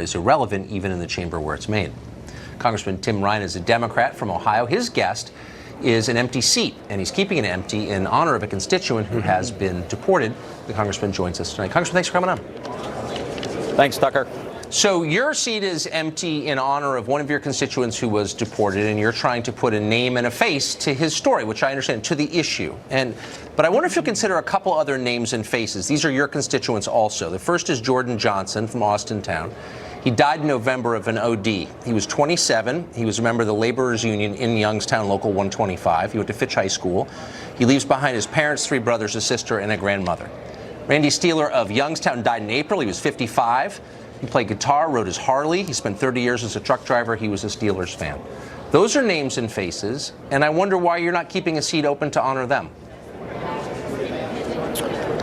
is irrelevant even in the chamber where it's made. Congressman Tim Ryan is a Democrat from Ohio. His guest is an empty seat, and he's keeping it empty in honor of a constituent who has been deported. The congressman joins us tonight. Congressman, thanks for coming on. Thanks, Tucker. So your seat is empty in honor of one of your constituents who was deported, and you're trying to put a name and a face to his story, which I understand, to the issue. But I wonder if you'll consider a couple other names and faces. These are your constituents also. The first is Jordan Johnson from Austintown. He died in November of an OD. He was 27. He was a member of the Laborers Union in Youngstown, Local 125. He went to Fitch High School. He leaves behind his parents, 3 brothers, a sister, and a grandmother. Randy Steeler of Youngstown died in April. He was 55. He played guitar, rode his Harley. He spent 30 years as a truck driver. He was a Steelers fan. Those are names and faces, and I wonder why you're not keeping a seat open to honor them.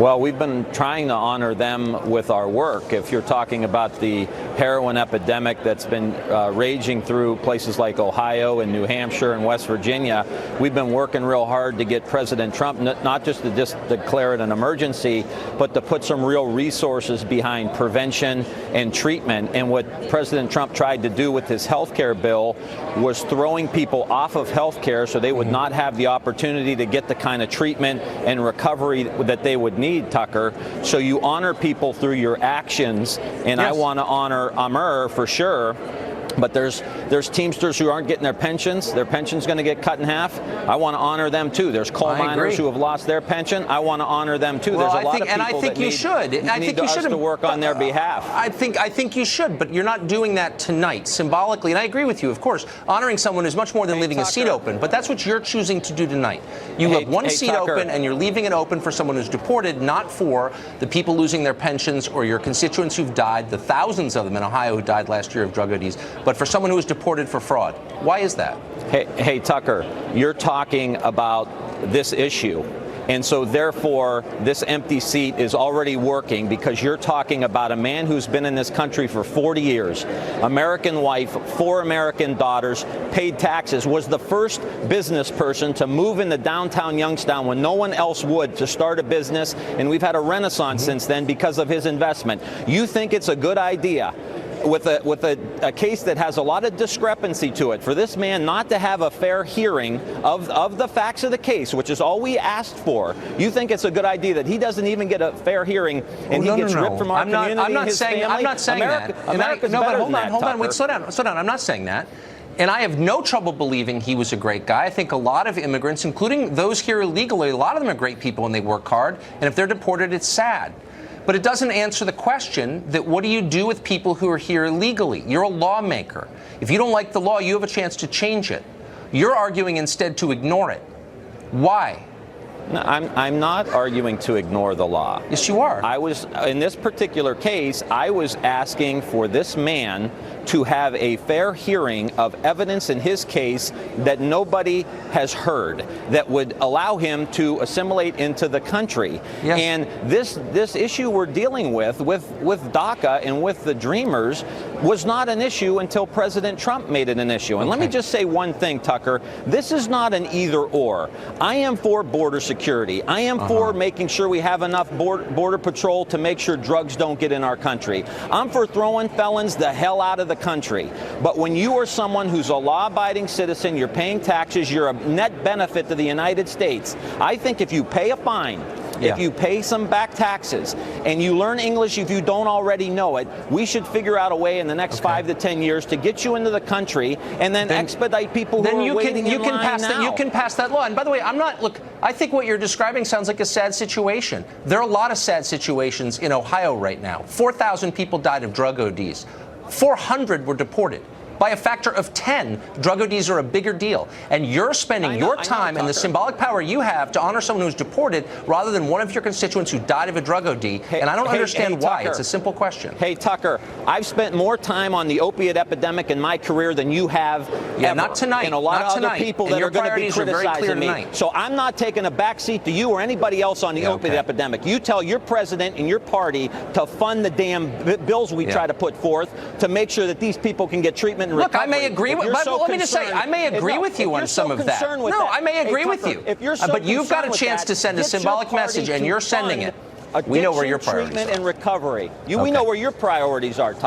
Well, we've been trying to honor them with our work. If you're talking about the heroin epidemic that's been raging through places like Ohio and New Hampshire and West Virginia, we've been working real hard to get President Trump not just to declare it an emergency, but to put some real resources behind prevention and treatment. And what President Trump tried to do with his health care bill was throwing people off of health care so they would not have the opportunity to get the kind of treatment and recovery that they would need, Tucker. So you honor people through your actions, and yes. I want to honor Amr for sure. But there's Teamsters who aren't getting their pensions. Their pension's going to get cut in half. I want to honor them too. There's coal miners who have lost their pension. I want to honor them too. Well, there's a lot of people that need us to work on their behalf. I think you should, but you're not doing that tonight. Symbolically, and I agree with you, of course, honoring someone is much more than leaving a seat open. But that's what you're choosing to do tonight. You have one seat open, and you're leaving it open for someone who's deported, not for the people losing their pensions or your constituents who've died, the thousands of them in Ohio who died last year of drug ODs, but for someone who was deported for fraud. Why is that? Hey, Tucker, you're talking about this issue. And so, therefore, this empty seat is already working because you're talking about a man who's been in this country for 40 years, American wife, 4 American daughters, paid taxes, was the first business person to move into downtown Youngstown when no one else would to start a business. And we've had a renaissance since then because of his investment. You think it's a good idea, with a case that has a lot of discrepancy to it, for this man not to have a fair hearing of the facts of the case, which is all we asked for? You think it's a good idea that he doesn't even get a fair hearing and he gets ripped from our community and his family? I'm not saying that. America's better than that, hold on, wait, slow down. I'm not saying that. And I have no trouble believing he was a great guy. I think a lot of immigrants, including those here illegally, a lot of them are great people and they work hard. And if they're deported, it's sad. But it doesn't answer the question that what do you do with people who are here illegally? You're a lawmaker. If you don't like the law, you have a chance to change it. You're arguing instead to ignore it. Why? No, I'm not arguing to ignore the law. Yes, you are. In this particular case, I was asking for this man to have a fair hearing of evidence in his case that nobody has heard, that would allow him to assimilate into the country. Yes. And this issue we're dealing with DACA and with the Dreamers was not an issue until President Trump made it an issue. And let me just say one thing, Tucker. This is not an either or. I am for border security. I am for making sure we have enough border patrol to make sure drugs don't get in our country. I'm for throwing felons the hell out of the country. But when you are someone who's a law-abiding citizen, you're paying taxes, you're a net benefit to the United States, I think if you pay a fine, if you pay some back taxes, and you learn English if you don't already know it, we should figure out a way in the next 5 to 10 years to get you into the country and then expedite people who are waiting in line now. You can pass that law. And by the way, I think what you're describing sounds like a sad situation. There are a lot of sad situations in Ohio right now. 4,000 people died of drug ODs. 400 were deported. By a factor of 10, drug ODs are a bigger deal. And you're spending your time and the symbolic power you have to honor someone who's deported rather than one of your constituents who died of a drug OD. And I don't understand why. It's a simple question. Hey, Tucker, I've spent more time on the opiate epidemic in my career than you have ever. Not tonight. And a lot of other people that are going to be criticizing me. So I'm not taking a backseat to you or anybody else on the opiate epidemic. You tell your president and your party to fund the damn bills we try to put forth to make sure that these people can get treatment. Look, I may agree with, but let me just say, I may agree with you on some of that. No, I may agree with you. But you've got a chance to send a symbolic message, and you're sending it. We know where your priorities are. Treatment and recovery. We know where your priorities are, Tucker.